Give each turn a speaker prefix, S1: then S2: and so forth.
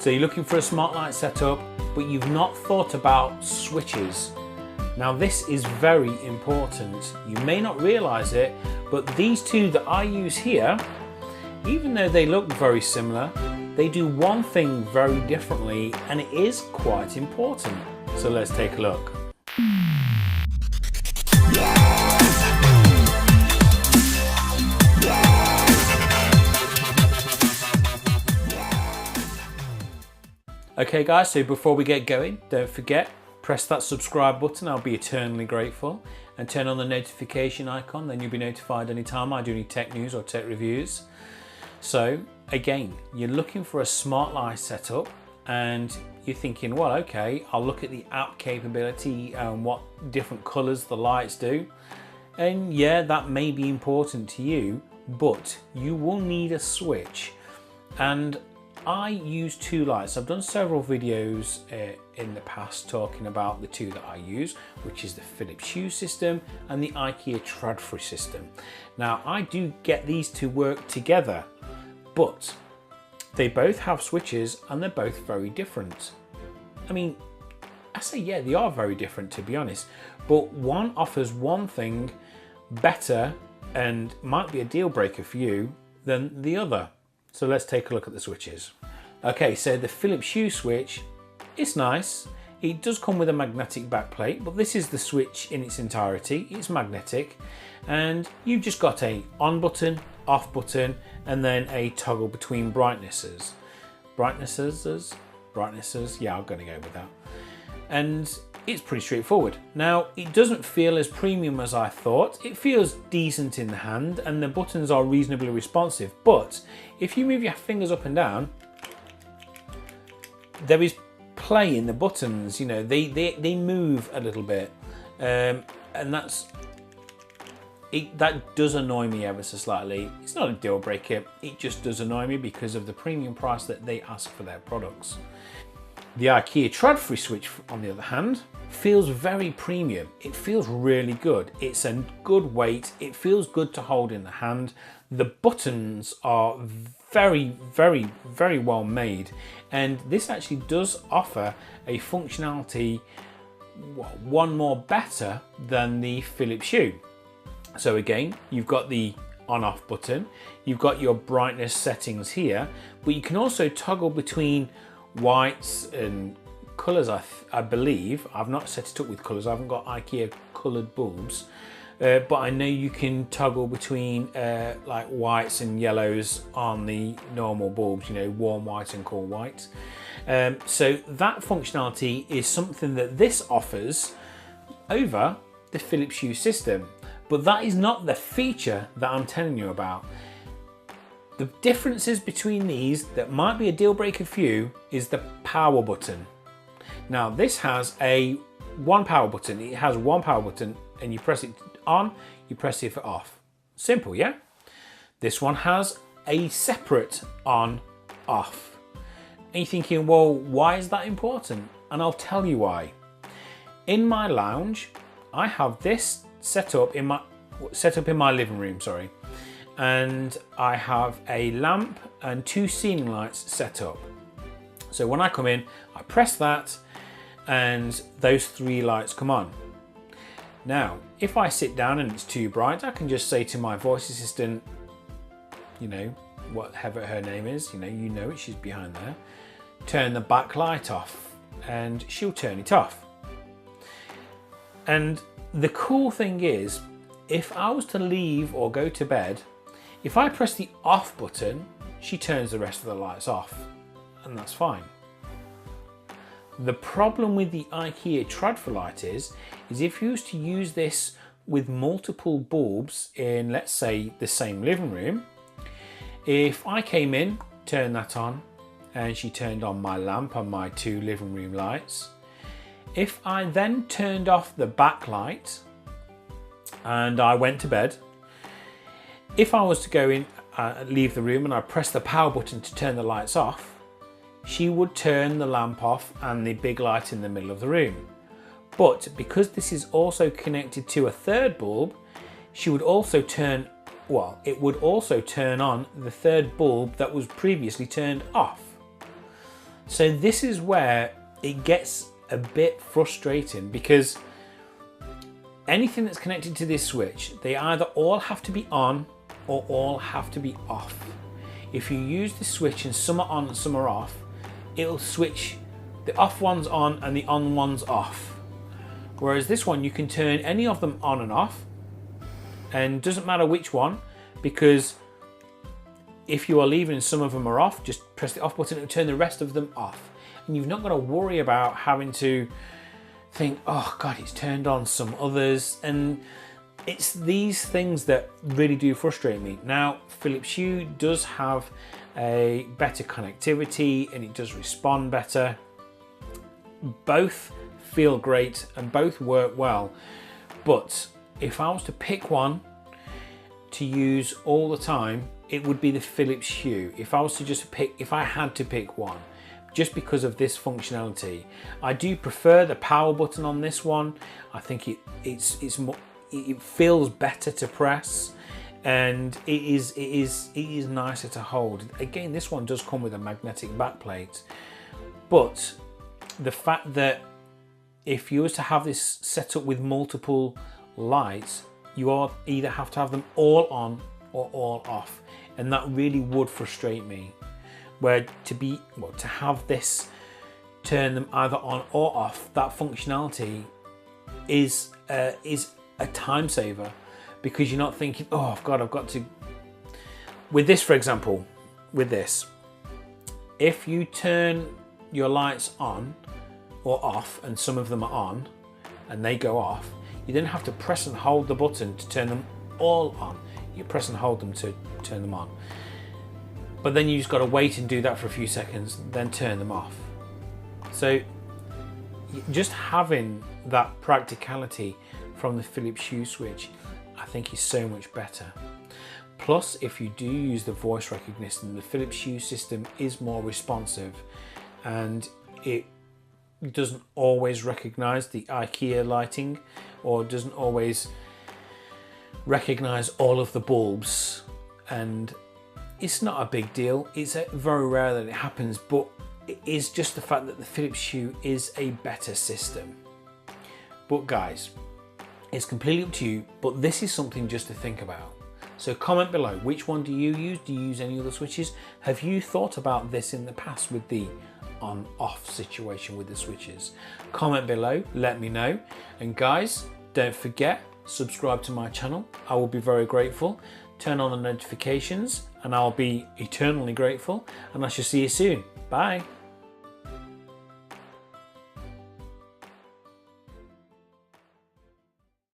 S1: So you're looking for a smart light setup, but you've not thought about switches. Now this is very important. You may not realize it, but these two that I use here, even though they look very similar, they do one thing very differently, and it is quite important. So let's take a look. Okay guys, so before we get going, don't forget, press that subscribe button, I'll be eternally grateful, and turn on the notification icon, then you'll be notified anytime I do any tech news or tech reviews. So again, you're looking for a smart light setup and you're thinking, well, okay, I'll look at the app capability and what different colors the lights do. And yeah, that may be important to you, but you will need a switch. And I use two lights. I've done several videos in the past talking about the two that I use, which is the Philips Hue system and the IKEA Trådfri system. Now I do get these to work together, but they both have switches and they're both very different. I mean, I say yeah, they are very different to be honest, but one offers one thing better and might be a deal breaker for you than the other. So let's take a look at the switches. Okay, so the Philips Hue switch, it's nice. It does come with a magnetic backplate, but this is the switch in its entirety. It's magnetic, and you've just got a on button, off button, and then a toggle between brightnesses. Brightnesses, yeah, I'm gonna go with that. And it's pretty straightforward. Now, it doesn't feel as premium as I thought. It feels decent in the hand and the buttons are reasonably responsive, but if you move your fingers up and down, there is play in the buttons, you know, they move a little bit. And that does annoy me ever so slightly. It's not a deal breaker, it just does annoy me because of the premium price that they ask for their products. The IKEA Trådfri switch, on the other hand, feels very premium. It feels really good. It's a good weight. It feels good to hold in the hand. The buttons are very, very, very well made. And this actually does offer a functionality, one more better than the Philips Hue. So again, you've got the on-off button. You've got your brightness settings here, but you can also toggle between whites and colors. I believe I've not set it up with colors. I haven't got IKEA colored bulbs, but I know you can toggle between like whites and yellows on the normal bulbs, you know, warm white and cool white. So that functionality is something that this offers over the Philips Hue system, but that is not the feature that I'm telling you about. The differences between these that might be a deal breaker for you is the power button. Now this has one power button. It has one power button and you press it on, you press it for off. Simple, yeah? This one has a separate on, off. And you're thinking, well, why is that important? And I'll tell you why. In my lounge, I have this set up in my living room, sorry. And I have a lamp and two ceiling lights set up. So when I come in, I press that and those three lights come on. Now, if I sit down and it's too bright, I can just say to my voice assistant, you know, whatever her name is, you know it, she's behind there, turn the back light off and she'll turn it off. And the cool thing is, if I was to leave or go to bed, if I press the off button, she turns the rest of the lights off, and that's fine. The problem with the IKEA Trådfri light is if you was to use this with multiple bulbs in, let's say, the same living room, if I came in, turned that on, and she turned on my lamp and my two living room lights, if I then turned off the backlight and I went to bed, if I was to go in, leave the room and I press the power button to turn the lights off, she would turn the lamp off and the big light in the middle of the room. But because this is also connected to a third bulb, she would also turn, well, it would also turn on the third bulb that was previously turned off. So this is where it gets a bit frustrating, because anything that's connected to this switch, they either all have to be on or all have to be off. If you use the switch and some are on and some are off, it'll switch the off ones on and the on ones off. Whereas this one, you can turn any of them on and off, and doesn't matter which one, because if you are leaving and some of them are off, just press the off button and turn the rest of them off. And you've not got to worry about having to think, oh God, it's turned on some others. And it's these things that really do frustrate me. Now, Philips Hue does have a better connectivity and it does respond better. Both feel great and both work well. But if I was to pick one to use all the time, it would be the Philips Hue. If I was to just pick, if I had to pick one, just because of this functionality. I do prefer the power button on this one. I think it's more, it feels better to press, and it is nicer to hold. Again, this one does come with a magnetic backplate, but the fact that if you was to have this set up with multiple lights, you either have to have them all on or all off, and that really would frustrate me. Where to have this turn them either on or off, that functionality is a time saver, because you're not thinking, oh God, I've got to. With this, for example, with this, if you turn your lights on or off and some of them are on and they go off, you then have to press and hold the button to turn them all on. You press and hold them to turn them on. But then you just got to wait and do that for a few seconds, then turn them off. So just having that practicality from the Philips Hue switch, I think is so much better. Plus, if you do use the voice recognition, the Philips Hue system is more responsive, and it doesn't always recognize the IKEA lighting, or doesn't always recognize all of the bulbs, and it's not a big deal. It's very rare that it happens, but it is just the fact that the Philips Hue is a better system. But guys, it's completely up to you, but this is something just to think about. So comment below, which one do you use? Do you use any other switches? Have you thought about this in the past with the on-off situation with the switches? Comment below, let me know. And guys, don't forget, subscribe to my channel. I will be very grateful. Turn on the notifications and I'll be eternally grateful, and I shall see you soon. Bye.